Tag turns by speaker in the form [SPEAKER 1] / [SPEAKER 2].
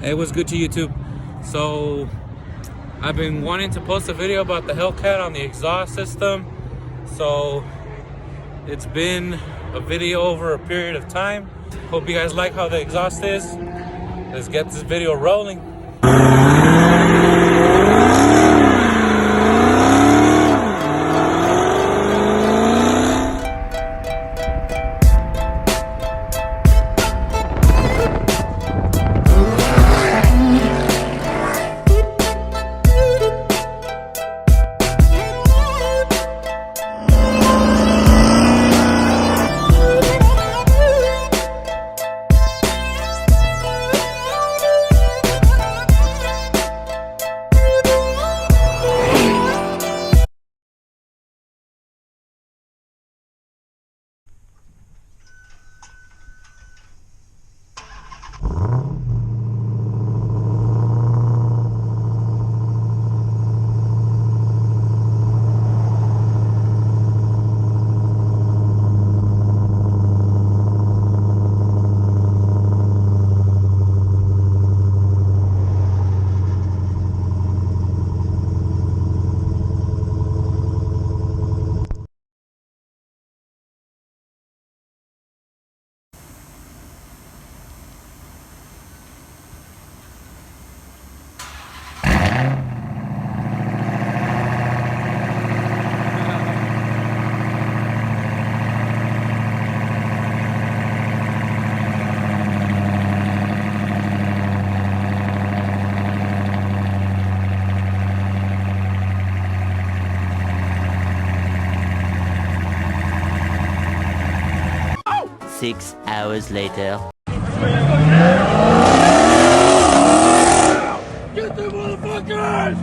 [SPEAKER 1] It was good to YouTube. So I've been wanting to post a video about the Hellcat on the exhaust system. So it's been a video over a period of time. Hope you guys like how the exhaust is. Let's get this video rolling.
[SPEAKER 2] 6 hours later.
[SPEAKER 3] Get them motherfuckers!